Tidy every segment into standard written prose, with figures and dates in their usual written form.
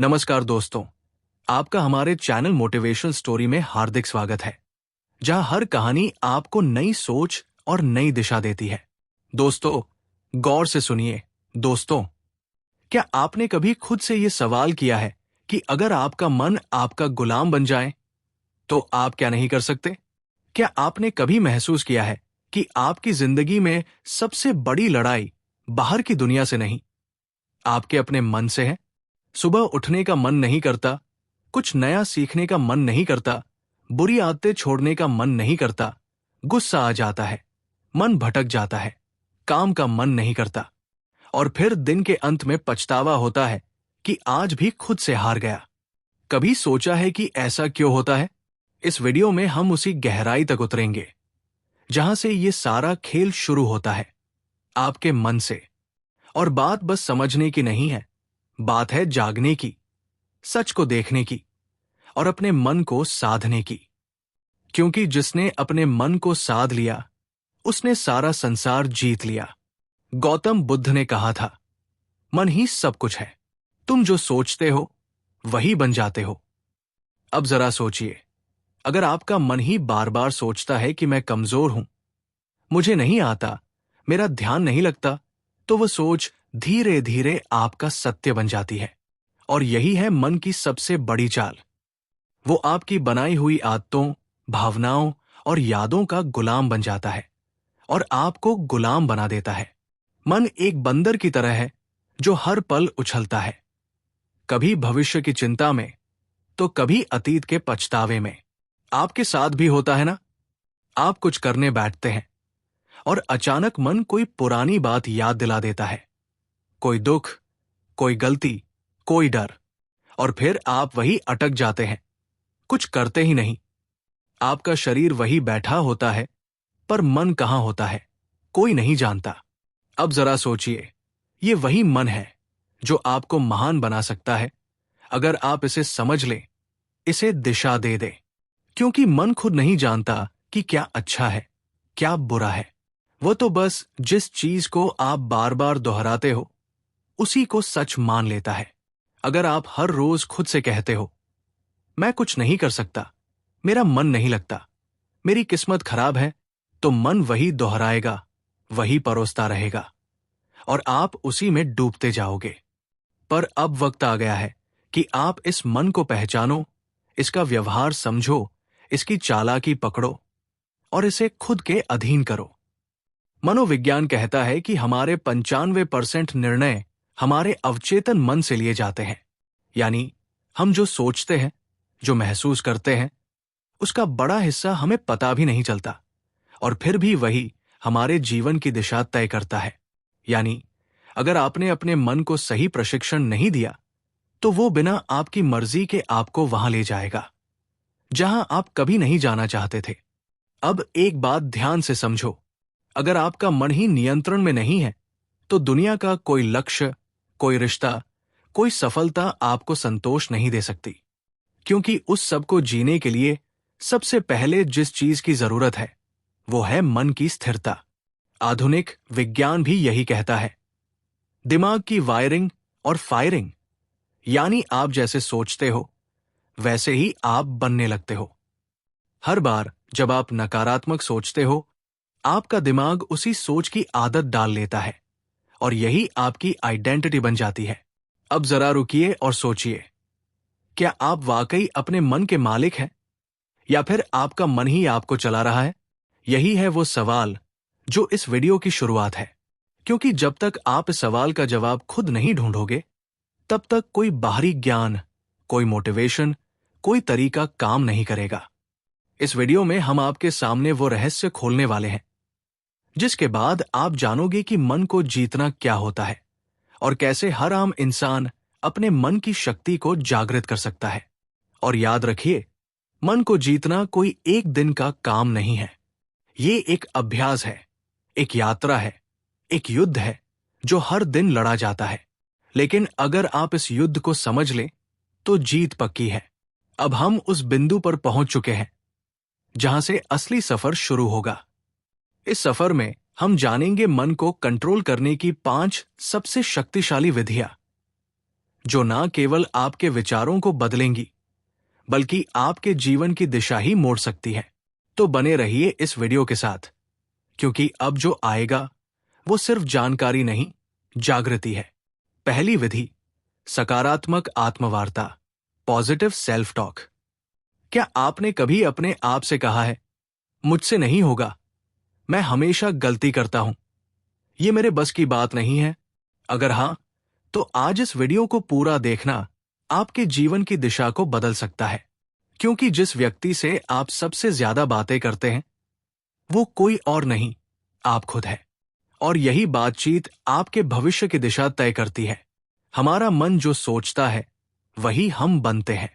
नमस्कार दोस्तों, आपका हमारे चैनल मोटिवेशनल स्टोरी में हार्दिक स्वागत है, जहां हर कहानी आपको नई सोच और नई दिशा देती है। दोस्तों, गौर से सुनिए। दोस्तों, क्या आपने कभी खुद से ये सवाल किया है कि अगर आपका मन आपका गुलाम बन जाए, तो आप क्या नहीं कर सकते? क्या आपने कभी महसूस किया है कि आपकी जिंदगी में सबसे बड़ी लड़ाई बाहर की दुनिया से नहीं, आपके अपने मन से है? सुबह उठने का मन नहीं करता, कुछ नया सीखने का मन नहीं करता, बुरी आदतें छोड़ने का मन नहीं करता, गुस्सा आ जाता है, मन भटक जाता है, काम का मन नहीं करता, और फिर दिन के अंत में पछतावा होता है कि आज भी खुद से हार गया। कभी सोचा है कि ऐसा क्यों होता है? इस वीडियो में हम उसी गहराई तक उतरेंगे जहां से ये सारा खेल शुरू होता है, आपके मन से। और बात बस समझने की नहीं है, बात है जागने की, सच को देखने की और अपने मन को साधने की। क्योंकि जिसने अपने मन को साध लिया, उसने सारा संसार जीत लिया। गौतम बुद्ध ने कहा था, मन ही सब कुछ है, तुम जो सोचते हो वही बन जाते हो। अब जरा सोचिए, अगर आपका मन ही बार बार सोचता है कि मैं कमजोर हूं, मुझे नहीं आता, मेरा ध्यान नहीं लगता, तो वह सोच धीरे धीरे आपका सत्य बन जाती है। और यही है मन की सबसे बड़ी चाल। वो आपकी बनाई हुई आदतों, भावनाओं और यादों का गुलाम बन जाता है और आपको गुलाम बना देता है। मन एक बंदर की तरह है जो हर पल उछलता है, कभी भविष्य की चिंता में तो कभी अतीत के पछतावे में। आपके साथ भी होता है ना? आप कुछ करने बैठते हैं और अचानक मन कोई पुरानी बात याद दिला देता है, कोई दुख, कोई गलती, कोई डर, और फिर आप वही अटक जाते हैं, कुछ करते ही नहीं। आपका शरीर वही बैठा होता है, पर मन कहां होता है, कोई नहीं जानता। अब जरा सोचिए, ये वही मन है जो आपको महान बना सकता है, अगर आप इसे समझ लें, इसे दिशा दे दें। क्योंकि मन खुद नहीं जानता कि क्या अच्छा है, क्या बुरा है। वो तो बस जिस चीज को आप बार बार दोहराते हो, उसी को सच मान लेता है। अगर आप हर रोज खुद से कहते हो, मैं कुछ नहीं कर सकता, मेरा मन नहीं लगता, मेरी किस्मत खराब है, तो मन वही दोहराएगा, वही परोसता रहेगा और आप उसी में डूबते जाओगे। पर अब वक्त आ गया है कि आप इस मन को पहचानो, इसका व्यवहार समझो, इसकी चालाकी पकड़ो और इसे खुद के अधीन करो। मनोविज्ञान कहता है कि हमारे 95% निर्णय हमारे अवचेतन मन से लिए जाते हैं। यानी हम जो सोचते हैं, जो महसूस करते हैं, उसका बड़ा हिस्सा हमें पता भी नहीं चलता, और फिर भी वही हमारे जीवन की दिशा तय करता है। यानी अगर आपने अपने मन को सही प्रशिक्षण नहीं दिया, तो वो बिना आपकी मर्जी के आपको वहां ले जाएगा जहां आप कभी नहीं जाना चाहते थे। अब एक बात ध्यान से समझो, अगर आपका मन ही नियंत्रण में नहीं है, तो दुनिया का कोई लक्ष्य, कोई रिश्ता, कोई सफलता आपको संतोष नहीं दे सकती। क्योंकि उस सब को जीने के लिए सबसे पहले जिस चीज की जरूरत है, वो है मन की स्थिरता। आधुनिक विज्ञान भी यही कहता है। दिमाग की वायरिंग और फायरिंग, यानी आप जैसे सोचते हो, वैसे ही आप बनने लगते हो। हर बार जब आप नकारात्मक सोचते हो, आपका दिमाग उसी सोच की आदत डाल लेता है और यही आपकी आइडेंटिटी बन जाती है। अब जरा रुकिए और सोचिए, क्या आप वाकई अपने मन के मालिक हैं, या फिर आपका मन ही आपको चला रहा है? यही है वो सवाल जो इस वीडियो की शुरुआत है। क्योंकि जब तक आप इस सवाल का जवाब खुद नहीं ढूंढोगे, तब तक कोई बाहरी ज्ञान, कोई मोटिवेशन, कोई तरीका काम नहीं करेगा। इस वीडियो में हम आपके सामने वो रहस्य खोलने वाले हैं, जिसके बाद आप जानोगे कि मन को जीतना क्या होता है और कैसे हर आम इंसान अपने मन की शक्ति को जागृत कर सकता है। और याद रखिए, मन को जीतना कोई एक दिन का काम नहीं है। ये एक अभ्यास है, एक यात्रा है, एक युद्ध है जो हर दिन लड़ा जाता है। लेकिन अगर आप इस युद्ध को समझ लें, तो जीत पक्की है। अब हम उस बिंदु पर पहुंच चुके हैं जहां से असली सफर शुरू होगा। इस सफर में हम जानेंगे मन को कंट्रोल करने की 5 सबसे शक्तिशाली विधियां, जो ना केवल आपके विचारों को बदलेंगी बल्कि आपके जीवन की दिशा ही मोड़ सकती है। तो बने रहिए इस वीडियो के साथ, क्योंकि अब जो आएगा वो सिर्फ जानकारी नहीं, जागृति है। पहली विधि, सकारात्मक आत्मवार्ता, पॉजिटिव सेल्फ टॉक। क्या आपने कभी अपने आप से कहा है, मुझसे नहीं होगा, मैं हमेशा गलती करता हूं, ये मेरे बस की बात नहीं है? अगर हां, तो आज इस वीडियो को पूरा देखना आपके जीवन की दिशा को बदल सकता है। क्योंकि जिस व्यक्ति से आप सबसे ज्यादा बातें करते हैं वो कोई और नहीं, आप खुद है। और यही बातचीत आपके भविष्य की दिशा तय करती है। हमारा मन जो सोचता है वही हम बनते हैं।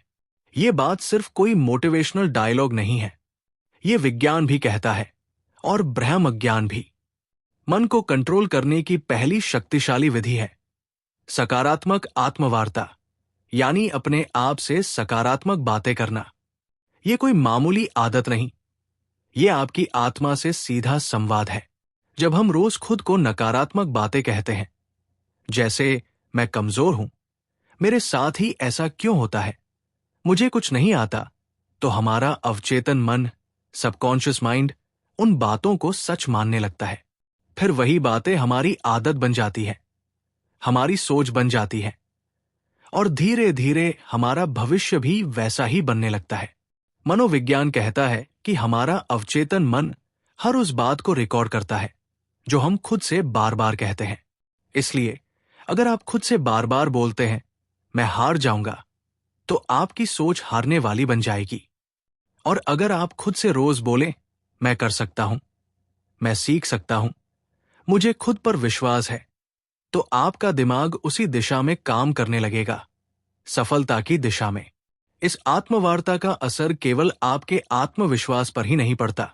ये बात सिर्फ कोई मोटिवेशनल डायलॉग नहीं है, ये विज्ञान भी कहता है और ब्रह्म ज्ञान भी। मन को कंट्रोल करने की पहली शक्तिशाली विधि है सकारात्मक आत्मवार्ता, यानी अपने आप से सकारात्मक बातें करना। ये कोई मामूली आदत नहीं, ये आपकी आत्मा से सीधा संवाद है। जब हम रोज खुद को नकारात्मक बातें कहते हैं, जैसे मैं कमजोर हूं, मेरे साथ ही ऐसा क्यों होता है, मुझे कुछ नहीं आता, तो हमारा अवचेतन मन, सबकॉन्शियस माइंड उन बातों को सच मानने लगता है। फिर वही बातें हमारी आदत बन जाती है, हमारी सोच बन जाती है, और धीरे धीरे हमारा भविष्य भी वैसा ही बनने लगता है। मनोविज्ञान कहता है कि हमारा अवचेतन मन हर उस बात को रिकॉर्ड करता है जो हम खुद से बार बार कहते हैं। इसलिए अगर आप खुद से बार बार बोलते हैं मैं हार जाऊंगा, तो आपकी सोच हारने वाली बन जाएगी। और अगर आप खुद से रोज बोलें मैं कर सकता हूं, मैं सीख सकता हूं, मुझे खुद पर विश्वास है, तो आपका दिमाग उसी दिशा में काम करने लगेगा, सफलता की दिशा में। इस आत्मवार्ता का असर केवल आपके आत्मविश्वास पर ही नहीं पड़ता,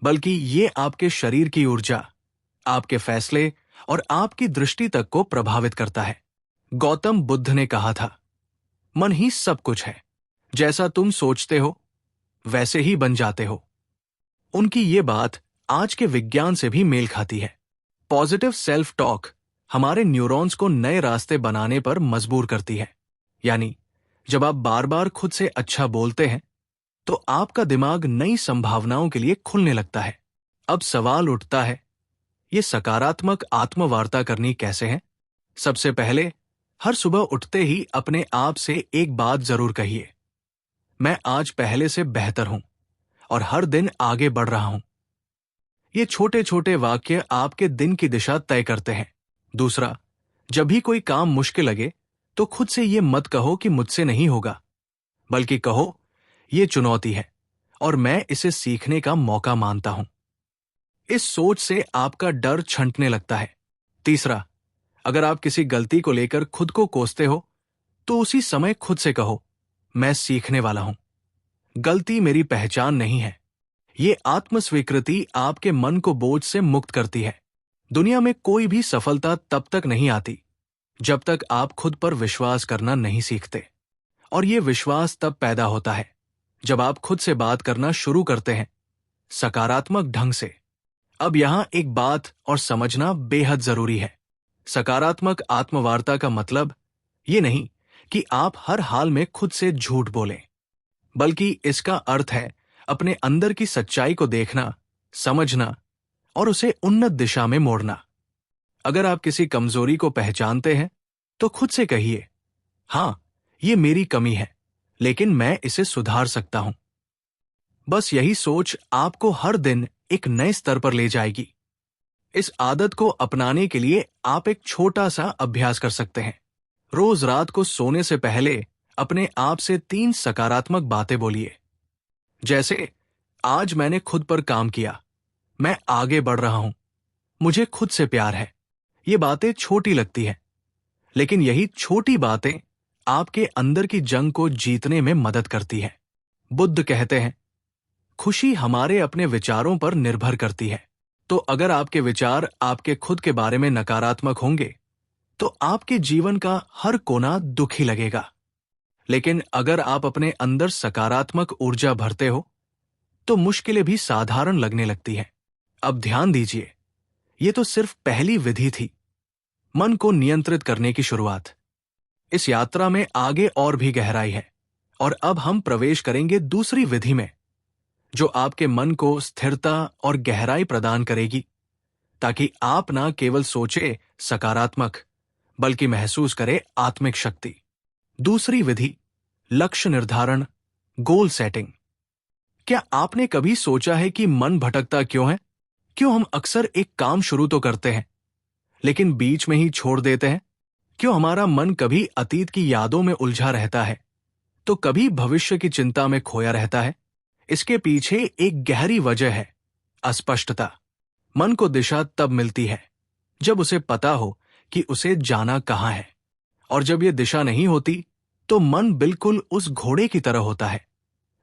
बल्कि ये आपके शरीर की ऊर्जा, आपके फैसले और आपकी दृष्टि तक को प्रभावित करता है। गौतम बुद्ध ने कहा था, मन ही सब कुछ है, जैसा तुम सोचते हो वैसे ही बन जाते हो। उनकी ये बात आज के विज्ञान से भी मेल खाती है। पॉजिटिव सेल्फ टॉक हमारे न्यूरॉन्स को नए रास्ते बनाने पर मजबूर करती है। यानी जब आप बार बार खुद से अच्छा बोलते हैं तो आपका दिमाग नई संभावनाओं के लिए खुलने लगता है। अब सवाल उठता है, ये सकारात्मक आत्मवार्ता करनी कैसे है? सबसे पहले हर सुबह उठते ही अपने आप से एक बात जरूर कहिए, मैं आज पहले से बेहतर हूं और हर दिन आगे बढ़ रहा हूं। ये छोटे छोटे वाक्य आपके दिन की दिशा तय करते हैं। दूसरा, जब भी कोई काम मुश्किल लगे तो खुद से ये मत कहो कि मुझसे नहीं होगा, बल्कि कहो ये चुनौती है और मैं इसे सीखने का मौका मानता हूं। इस सोच से आपका डर छंटने लगता है। तीसरा, अगर आप किसी गलती को लेकर खुद को कोसते हो तो उसी समय खुद से कहो, मैं सीखने वाला हूं, गलती मेरी पहचान नहीं है। ये आत्मस्वीकृति आपके मन को बोझ से मुक्त करती है। दुनिया में कोई भी सफलता तब तक नहीं आती जब तक आप खुद पर विश्वास करना नहीं सीखते। और ये विश्वास तब पैदा होता है जब आप खुद से बात करना शुरू करते हैं, सकारात्मक ढंग से। अब यहां एक बात और समझना बेहद जरूरी है। सकारात्मक आत्मवार्ता का मतलब ये नहीं कि आप हर हाल में खुद से झूठ बोलें, बल्कि इसका अर्थ है अपने अंदर की सच्चाई को देखना, समझना और उसे उन्नत दिशा में मोड़ना। अगर आप किसी कमजोरी को पहचानते हैं तो खुद से कहिए, हां, ये मेरी कमी है, लेकिन मैं इसे सुधार सकता हूं। बस यही सोच आपको हर दिन एक नए स्तर पर ले जाएगी। इस आदत को अपनाने के लिए आप एक छोटा सा अभ्यास कर सकते हैं। रोज रात को सोने से पहले अपने आप से 3 सकारात्मक बातें बोलिए, जैसे आज मैंने खुद पर काम किया, मैं आगे बढ़ रहा हूं, मुझे खुद से प्यार है। ये बातें छोटी लगती हैं, लेकिन यही छोटी बातें आपके अंदर की जंग को जीतने में मदद करती है। बुद्ध कहते हैं, खुशी हमारे अपने विचारों पर निर्भर करती है। तो अगर आपके विचार आपके खुद के बारे में नकारात्मक होंगे तो आपके जीवन का हर कोना दुखी लगेगा। लेकिन अगर आप अपने अंदर सकारात्मक ऊर्जा भरते हो तो मुश्किलें भी साधारण लगने लगती हैं। अब ध्यान दीजिए, ये तो सिर्फ पहली विधि थी, मन को नियंत्रित करने की शुरुआत। इस यात्रा में आगे और भी गहराई है, और अब हम प्रवेश करेंगे दूसरी विधि में, जो आपके मन को स्थिरता और गहराई प्रदान करेगी, ताकि आप ना केवल सोचे सकारात्मक, बल्कि महसूस करे आत्मिक शक्ति। दूसरी विधि, लक्ष्य निर्धारण, गोल सेटिंग। क्या आपने कभी सोचा है कि मन भटकता क्यों है? क्यों हम अक्सर एक काम शुरू तो करते हैं, लेकिन बीच में ही छोड़ देते हैं? क्यों हमारा मन कभी अतीत की यादों में उलझा रहता है, तो कभी भविष्य की चिंता में खोया रहता है? इसके पीछे एक गहरी वजह है, अस्पष्टता। मन को दिशा तब मिलती है जब उसे पता हो कि उसे जाना कहाँ है, और जब यह दिशा नहीं होती तो मन बिल्कुल उस घोड़े की तरह होता है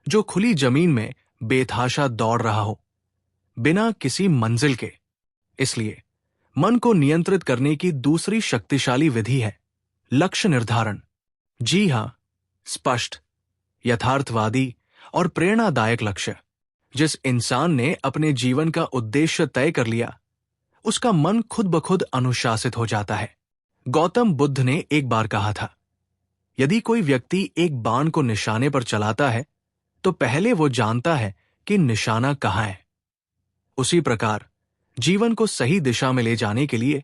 जो खुली जमीन में बेतहाशा दौड़ रहा हो, बिना किसी मंजिल के। इसलिए मन को नियंत्रित करने की दूसरी शक्तिशाली विधि है लक्ष्य निर्धारण। जी हां, स्पष्ट, यथार्थवादी और प्रेरणादायक लक्ष्य। जिस इंसान ने अपने जीवन का उद्देश्य तय कर लिया, उसका मन खुद ब खुद अनुशासित हो जाता है। गौतम बुद्ध ने एक बार कहा था, यदि कोई व्यक्ति एक बाण को निशाने पर चलाता है तो पहले वो जानता है कि निशाना कहाँ है। उसी प्रकार जीवन को सही दिशा में ले जाने के लिए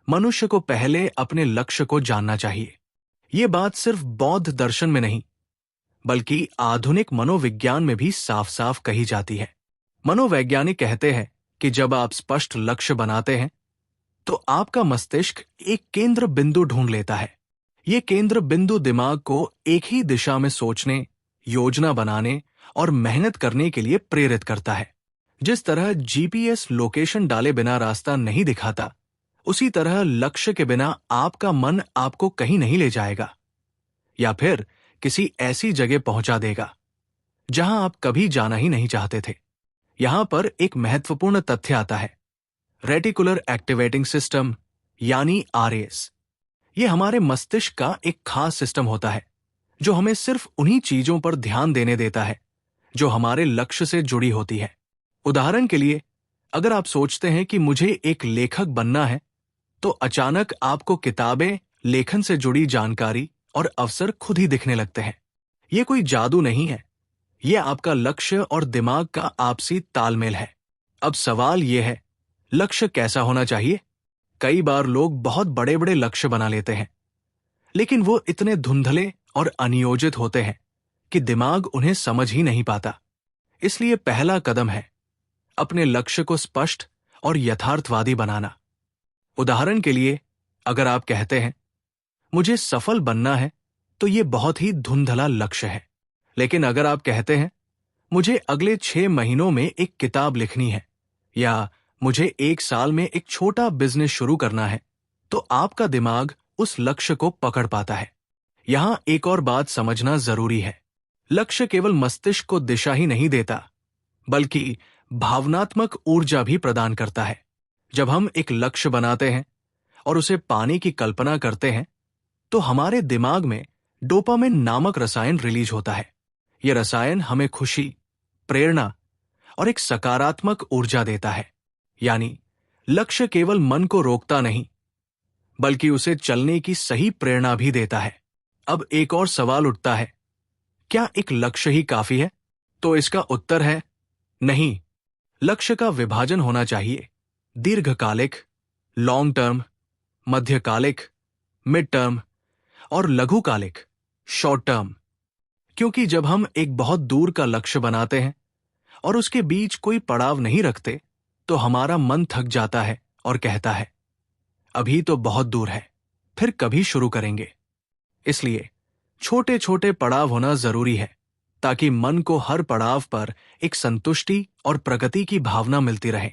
मनुष्य को पहले अपने लक्ष्य को जानना चाहिए। ये बात सिर्फ बौद्ध दर्शन में नहीं, बल्कि आधुनिक मनोविज्ञान में भी साफ साफ कही जाती है। मनोवैज्ञानिक कहते हैं कि जब आप स्पष्ट लक्ष्य बनाते हैं तो आपका मस्तिष्क एक केंद्र बिंदु ढूंढ लेता है। ये केंद्र बिंदु दिमाग को एक ही दिशा में सोचने, योजना बनाने और मेहनत करने के लिए प्रेरित करता है। जिस तरह जीपीएस लोकेशन डाले बिना रास्ता नहीं दिखाता, उसी तरह लक्ष्य के बिना आपका मन आपको कहीं नहीं ले जाएगा, या फिर किसी ऐसी जगह पहुंचा देगा जहां आप कभी जाना ही नहीं चाहते थे। यहां पर एक महत्वपूर्ण तथ्य आता है, रेटिकुलर एक्टिवेटिंग सिस्टम यानी आरएस। यह हमारे मस्तिष्क का एक खास सिस्टम होता है जो हमें सिर्फ उन्हीं चीजों पर ध्यान देने देता है जो हमारे लक्ष्य से जुड़ी होती है। उदाहरण के लिए, अगर आप सोचते हैं कि मुझे एक लेखक बनना है, तो अचानक आपको किताबें, लेखन से जुड़ी जानकारी और अवसर खुद ही दिखने लगते हैं। यह कोई जादू नहीं है, यह आपका लक्ष्य और दिमाग का आपसी तालमेल है। अब सवाल यह है, लक्ष्य कैसा होना चाहिए? कई बार लोग बहुत बड़े बड़े लक्ष्य बना लेते हैं, लेकिन वो इतने धुंधले और अनियोजित होते हैं कि दिमाग उन्हें समझ ही नहीं पाता। इसलिए पहला कदम है अपने लक्ष्य को स्पष्ट और यथार्थवादी बनाना। उदाहरण के लिए, अगर आप कहते हैं मुझे सफल बनना है, तो ये बहुत ही धुंधला लक्ष्य है। लेकिन अगर आप कहते हैं मुझे अगले 6 महीनों में एक किताब लिखनी है, या मुझे 1 साल में एक छोटा बिजनेस शुरू करना है, तो आपका दिमाग उस लक्ष्य को पकड़ पाता है। यहां एक और बात समझना जरूरी है, लक्ष्य केवल मस्तिष्क को दिशा ही नहीं देता, बल्कि भावनात्मक ऊर्जा भी प्रदान करता है। जब हम एक लक्ष्य बनाते हैं और उसे पाने की कल्पना करते हैं, तो हमारे दिमाग में डोपामिन नामक रसायन रिलीज होता है। यह रसायन हमें खुशी, प्रेरणा और एक सकारात्मक ऊर्जा देता है। यानी लक्ष्य केवल मन को रोकता नहीं, बल्कि उसे चलने की सही प्रेरणा भी देता है। अब एक और सवाल उठता है, क्या एक लक्ष्य ही काफी है? तो इसका उत्तर है नहीं। लक्ष्य का विभाजन होना चाहिए, दीर्घकालिक, लॉन्ग टर्म, मध्यकालिक, मिड टर्म और लघुकालिक, शॉर्ट टर्म। क्योंकि जब हम एक बहुत दूर का लक्ष्य बनाते हैं और उसके बीच कोई पड़ाव नहीं रखते, तो हमारा मन थक जाता है और कहता है अभी तो बहुत दूर है, फिर कभी शुरू करेंगे। इसलिए छोटे छोटे पड़ाव होना जरूरी है, ताकि मन को हर पड़ाव पर एक संतुष्टि और प्रगति की भावना मिलती रहे।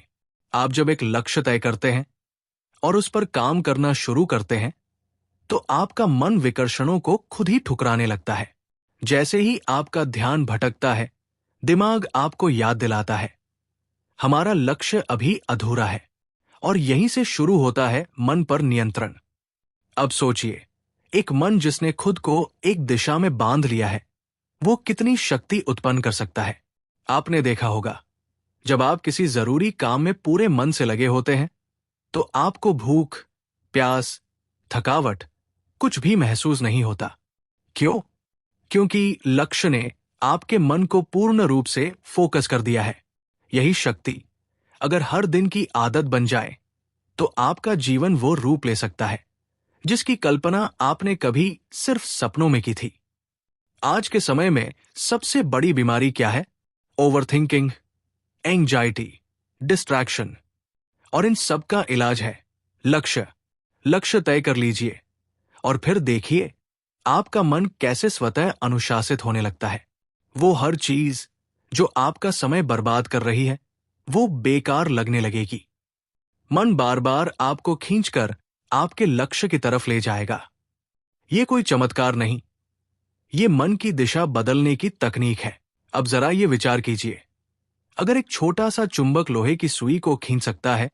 आप जब एक लक्ष्य तय करते हैं और उस पर काम करना शुरू करते हैं, तो आपका मन विकर्षणों को खुद ही ठुकराने लगता है। जैसे ही आपका ध्यान भटकता है, दिमाग आपको याद दिलाता है हमारा लक्ष्य अभी अधूरा है, और यहीं से शुरू होता है मन पर नियंत्रण। अब सोचिए, एक मन जिसने खुद को एक दिशा में बांध लिया है, वो कितनी शक्ति उत्पन्न कर सकता है। आपने देखा होगा, जब आप किसी जरूरी काम में पूरे मन से लगे होते हैं, तो आपको भूख, प्यास, थकावट कुछ भी महसूस नहीं होता। क्यों? क्योंकि लक्ष्य ने आपके मन को पूर्ण रूप से फोकस कर दिया है। यही शक्ति अगर हर दिन की आदत बन जाए तो आपका जीवन वो रूप ले सकता है जिसकी कल्पना आपने कभी सिर्फ सपनों में की थी। आज के समय में सबसे बड़ी बीमारी क्या है? Overthinking, anxiety, distraction. और इन सब का इलाज है लक्ष्य। लक्ष्य तय कर लीजिए और फिर देखिए आपका मन कैसे स्वतः अनुशासित होने लगता है। वो हर चीज जो आपका समय बर्बाद कर रही है वो बेकार लगने लगेगी। मन बार बार आपको खींचकर आपके लक्ष्य की तरफ ले जाएगा। ये कोई चमत्कार नहीं, ये मन की दिशा बदलने की तकनीक है। अब जरा ये विचार कीजिए, अगर एक छोटा सा चुंबक लोहे की सुई को खींच सकता है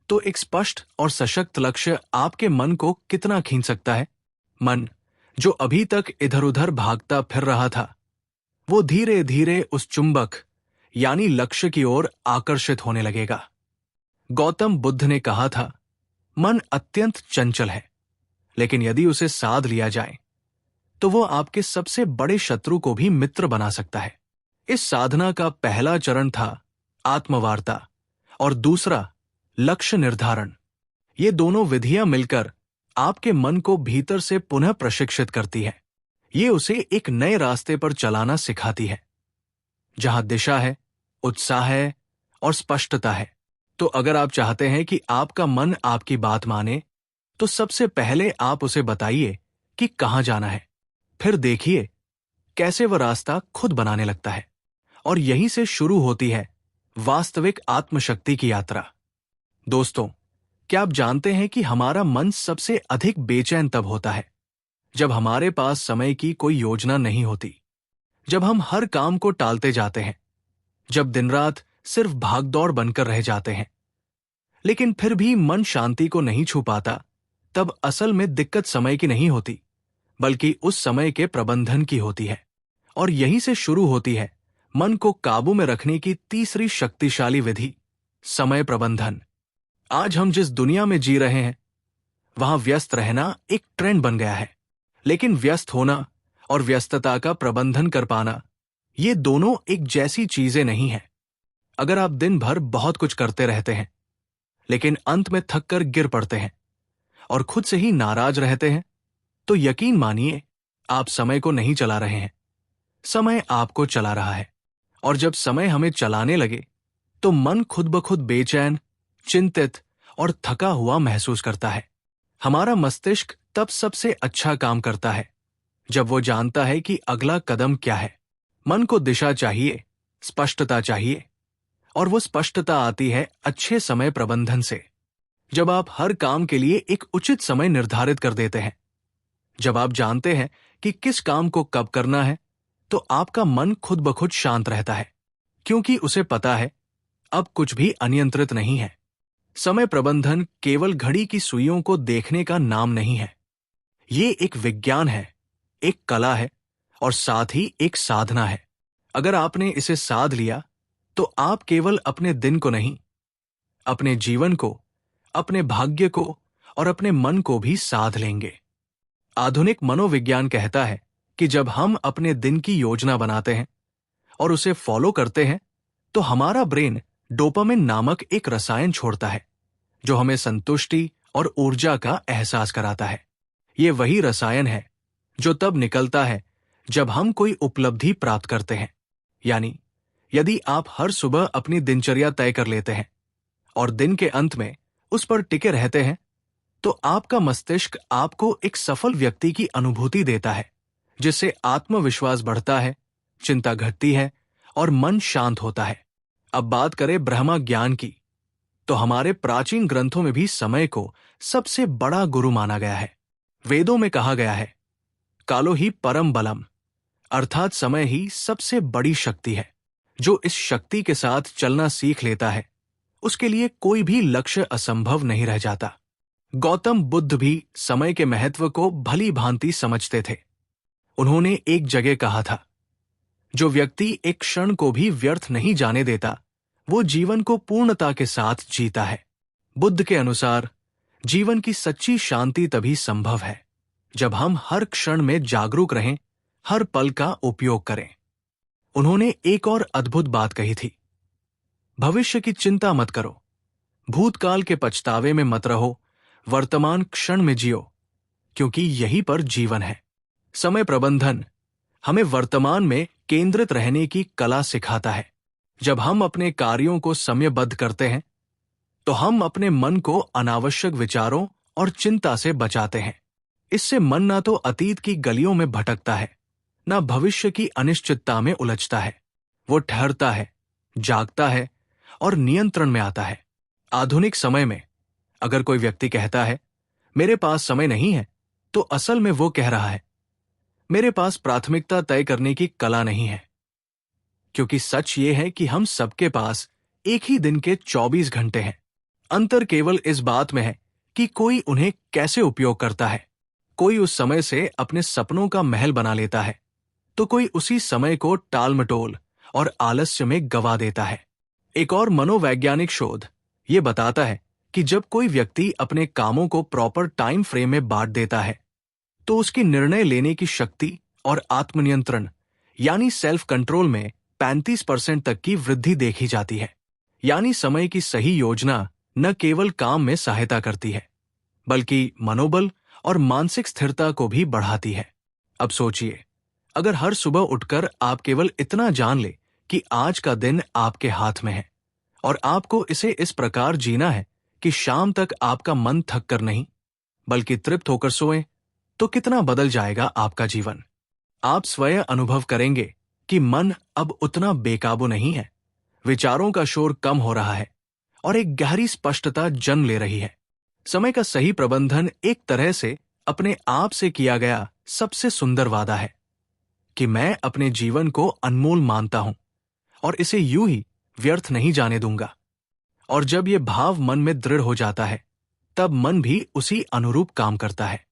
तो एक स्पष्ट और सशक्त लक्ष्य आपके मन को कितना खींच सकता है? मन जो अभी तक इधर उधर भागता फिर रहा था वो धीरे धीरे उस चुंबक यानी लक्ष्य की ओर आकर्षित होने लगेगा। गौतम बुद्ध ने कहा था, मन अत्यंत चंचल है, लेकिन यदि उसे साध लिया जाए तो वो आपके सबसे बड़े शत्रु को भी मित्र बना सकता है। इस साधना का पहला चरण था आत्मवार्ता और दूसरा लक्ष्य निर्धारण। ये दोनों विधियां मिलकर आपके मन को भीतर से पुनः प्रशिक्षित करती है। ये उसे एक नए रास्ते पर चलाना सिखाती है जहां दिशा है, उत्साह है और स्पष्टता है। तो अगर आप चाहते हैं कि आपका मन आपकी बात माने तो सबसे पहले आप उसे बताइए कि कहां जाना है। फिर देखिए कैसे वह रास्ता खुद बनाने लगता है। और यहीं से शुरू होती है वास्तविक आत्मशक्ति की यात्रा। दोस्तों, क्या आप जानते हैं कि हमारा मन सबसे अधिक बेचैन तब होता है जब हमारे पास समय की कोई योजना नहीं होती, जब हम हर काम को टालते जाते हैं, जब दिन रात सिर्फ भागदौड़ बनकर रह जाते हैं, लेकिन फिर भी मन शांति को नहीं छू पाता। तब असल में दिक्कत समय की नहीं होती बल्कि उस समय के प्रबंधन की होती है। और यहीं से शुरू होती है मन को काबू में रखने की तीसरी शक्तिशाली विधि, समय प्रबंधन। आज हम जिस दुनिया में जी रहे हैं वहां व्यस्त रहना एक ट्रेंड बन गया है, लेकिन व्यस्त होना और व्यस्तता का प्रबंधन कर पाना ये दोनों एक जैसी चीजें नहीं हैं। अगर आप दिन भर बहुत कुछ करते रहते हैं लेकिन अंत में थक कर गिर पड़ते हैं और खुद से ही नाराज रहते हैं तो यकीन मानिए आप समय को नहीं चला रहे हैं, समय आपको चला रहा है। और जब समय हमें चलाने लगे तो मन खुद ब खुद बेचैन, चिंतित और थका हुआ महसूस करता है। हमारा मस्तिष्क तब सबसे अच्छा काम करता है जब वो जानता है कि अगला कदम क्या है। मन को दिशा चाहिए, स्पष्टता चाहिए, और वो स्पष्टता आती है अच्छे समय प्रबंधन से। जब आप हर काम के लिए एक उचित समय निर्धारित कर देते हैं, जब आप जानते हैं कि किस काम को कब करना है, तो आपका मन खुद ब खुद शांत रहता है, क्योंकि उसे पता है अब कुछ भी अनियंत्रित नहीं है। समय प्रबंधन केवल घड़ी की सुइयों को देखने का नाम नहीं है। ये एक विज्ञान है, एक कला है और साथ ही एक साधना है। अगर आपने इसे साध लिया तो आप केवल अपने दिन को नहीं, अपने जीवन को, अपने भाग्य को और अपने मन को भी साध लेंगे। आधुनिक मनोविज्ञान कहता है कि जब हम अपने दिन की योजना बनाते हैं और उसे फॉलो करते हैं तो हमारा ब्रेन डोपामिन नामक एक रसायन छोड़ता है जो हमें संतुष्टि और ऊर्जा का एहसास कराता है। ये वही रसायन है जो तब निकलता है जब हम कोई उपलब्धि प्राप्त करते हैं। यानी यदि आप हर सुबह अपनी दिनचर्या तय कर लेते हैं और दिन के अंत में उस पर टिके रहते हैं तो आपका मस्तिष्क आपको एक सफल व्यक्ति की अनुभूति देता है, जिससे आत्मविश्वास बढ़ता है, चिंता घटती है और मन शांत होता है। अब बात करें ब्रह्मा ज्ञान की, तो हमारे प्राचीन ग्रंथों में भी समय को सबसे बड़ा गुरु माना गया है। वेदों में कहा गया है, कालो ही परम बलम, अर्थात समय ही सबसे बड़ी शक्ति है। जो इस शक्ति के साथ चलना सीख लेता है उसके लिए कोई भी लक्ष्य असंभव नहीं रह जाता। गौतम बुद्ध भी समय के महत्व को भली भांति समझते थे। उन्होंने एक जगह कहा था, जो व्यक्ति एक क्षण को भी व्यर्थ नहीं जाने देता वो जीवन को पूर्णता के साथ जीता है। बुद्ध के अनुसार जीवन की सच्ची शांति तभी संभव है जब हम हर क्षण में जागरूक रहें, हर पल का उपयोग करें। उन्होंने एक और अद्भुत बात कही थी, भविष्य की चिंता मत करो, भूतकाल के पछतावे में मत रहो, वर्तमान क्षण में जियो, क्योंकि यही पर जीवन है। समय प्रबंधन हमें वर्तमान में केंद्रित रहने की कला सिखाता है। जब हम अपने कार्यों को समयबद्ध करते हैं, तो हम अपने मन को अनावश्यक विचारों और चिंता से बचाते हैं। इससे मन ना तो अतीत की गलियों में भटकता है, ना भविष्य की अनिश्चितता में उलझता है। वो ठहरता है, जागता है और नियंत्रण में आता है। आधुनिक समय में अगर कोई व्यक्ति कहता है, मेरे पास समय नहीं है, तो असल में वो कह रहा है, मेरे पास प्राथमिकता तय करने की कला नहीं है। क्योंकि सच ये है कि हम सबके पास एक ही दिन के 24 घंटे हैं। अंतर केवल इस बात में है कि कोई उन्हें कैसे उपयोग करता है। कोई उस समय से अपने सपनों का महल बना लेता है, तो कोई उसी समय को टाल-मटोल और आलस्य में गवा देता है। एक और मनोवैज्ञानिक शोध ये बताता है कि जब कोई व्यक्ति अपने कामों को प्रॉपर टाइम फ्रेम में बांट देता है, तो उसकी निर्णय लेने की शक्ति और आत्मनियंत्रण यानी सेल्फ कंट्रोल में 35% तक की वृद्धि देखी जाती है। यानी समय की सही योजना न केवल काम में सहायता करती है, बल्कि मनोबल और मानसिक स्थिरता को भी बढ़ाती है। अब सोचिए, अगर हर सुबह उठकर आप केवल इतना जान ले कि आज का दिन आपके हाथ में है और आपको इसे इस प्रकार जीना है कि शाम तक आपका मन थक कर नहीं, बल्कि तृप्त होकर सोएं, तो कितना बदल जाएगा आपका जीवन। आप स्वयं अनुभव करेंगे कि मन अब उतना बेकाबू नहीं है, विचारों का शोर कम हो रहा है और एक गहरी स्पष्टता जन्म ले रही है। समय का सही प्रबंधन एक तरह से अपने आप से किया गया सबसे सुंदर वादा है कि मैं अपने जीवन को अनमोल मानता हूं और इसे यूं ही व्यर्थ नहीं जाने दूंगा। और जब यह भाव मन में दृढ़ हो जाता है, तब मन भी उसी अनुरूप काम करता है।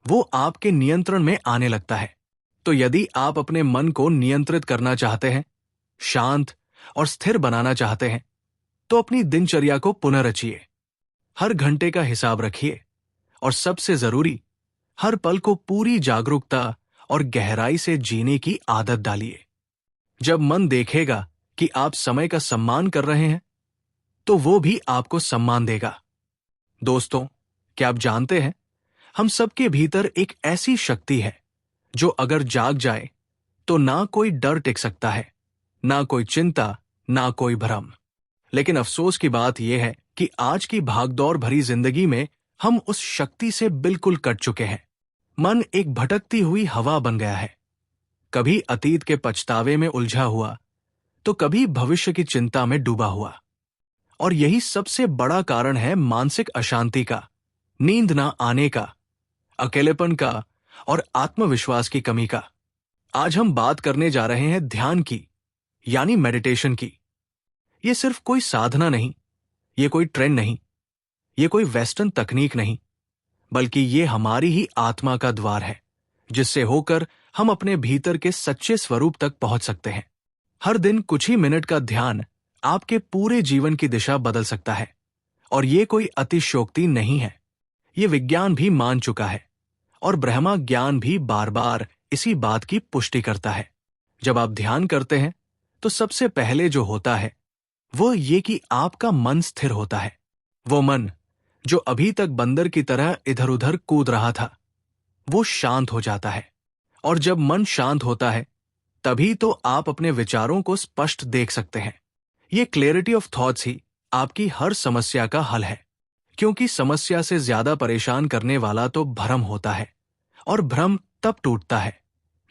वो आपके नियंत्रण में आने लगता है। तो यदि आप अपने मन को नियंत्रित करना चाहते हैं, शांत और स्थिर बनाना चाहते हैं, तो अपनी दिनचर्या को पुनर्रचिए। हर घंटे का हिसाब रखिए और सबसे जरूरी, हर पल को पूरी जागरूकता और गहराई से जीने की आदत डालिए। जब मन देखेगा कि आप समय का सम्मान कर रहे हैं, तो वो भी आपको सम्मान देगा। दोस्तों, क्या आप जानते हैं, हम सबके भीतर एक ऐसी शक्ति है जो अगर जाग जाए तो ना कोई डर टिक सकता है, ना कोई चिंता, ना कोई भ्रम। लेकिन अफसोस की बात यह है कि आज की भागदौड़ भरी जिंदगी में हम उस शक्ति से बिल्कुल कट चुके हैं। मन एक भटकती हुई हवा बन गया है, कभी अतीत के पछतावे में उलझा हुआ, तो कभी भविष्य की चिंता में डूबा हुआ। और यही सबसे बड़ा कारण है मानसिक अशांति का, नींद ना आने का, अकेलेपन का और आत्मविश्वास की कमी का। आज हम बात करने जा रहे हैं ध्यान की, यानी मेडिटेशन की। ये सिर्फ कोई साधना नहीं, ये कोई ट्रेंड नहीं, ये कोई वेस्टर्न तकनीक नहीं, बल्कि ये हमारी ही आत्मा का द्वार है, जिससे होकर हम अपने भीतर के सच्चे स्वरूप तक पहुंच सकते हैं। हर दिन कुछ ही मिनट का ध्यान आपके पूरे जीवन की दिशा बदल सकता है। और ये कोई अतिशयोक्ति नहीं है, ये विज्ञान भी मान चुका है और ब्रह्मा ज्ञान भी बार बार इसी बात की पुष्टि करता है। जब आप ध्यान करते हैं, तो सबसे पहले जो होता है वो ये कि आपका मन स्थिर होता है। वो मन जो अभी तक बंदर की तरह इधर उधर कूद रहा था, वो शांत हो जाता है। और जब मन शांत होता है, तभी तो आप अपने विचारों को स्पष्ट देख सकते हैं। ये क्लैरिटी ऑफ थॉट्स ही आपकी हर समस्या का हल है, क्योंकि समस्या से ज्यादा परेशान करने वाला तो भ्रम होता है, और भ्रम तब टूटता है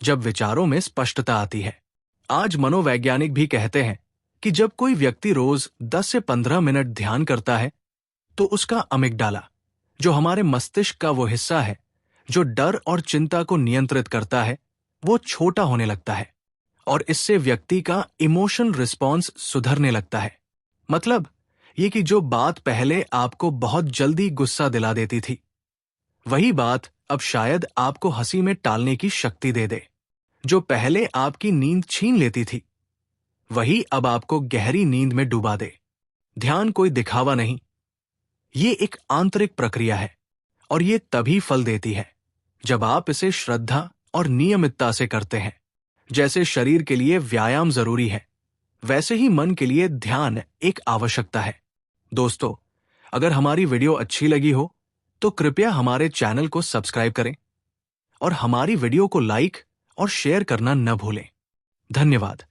जब विचारों में स्पष्टता आती है। आज मनोवैज्ञानिक भी कहते हैं कि जब कोई व्यक्ति रोज 10 से 15 मिनट ध्यान करता है, तो उसका अमिगडाला, जो हमारे मस्तिष्क का वो हिस्सा है जो डर और चिंता को नियंत्रित करता है, वो छोटा होने लगता है और इससे व्यक्ति का इमोशनल रिस्पॉन्स सुधरने लगता है। मतलब ये कि जो बात पहले आपको बहुत जल्दी गुस्सा दिला देती थी, वही बात अब शायद आपको हंसी में टालने की शक्ति दे दे। जो पहले आपकी नींद छीन लेती थी, वही अब आपको गहरी नींद में डुबा दे। ध्यान कोई दिखावा नहीं, ये एक आंतरिक प्रक्रिया है और ये तभी फल देती है जब आप इसे श्रद्धा और नियमितता से करते हैं। जैसे शरीर के लिए व्यायाम जरूरी है, वैसे ही मन के लिए ध्यान एक आवश्यकता है। दोस्तों, अगर हमारी वीडियो अच्छी लगी हो तो कृपया हमारे चैनल को सब्सक्राइब करें और हमारी वीडियो को लाइक और शेयर करना न भूलें। धन्यवाद।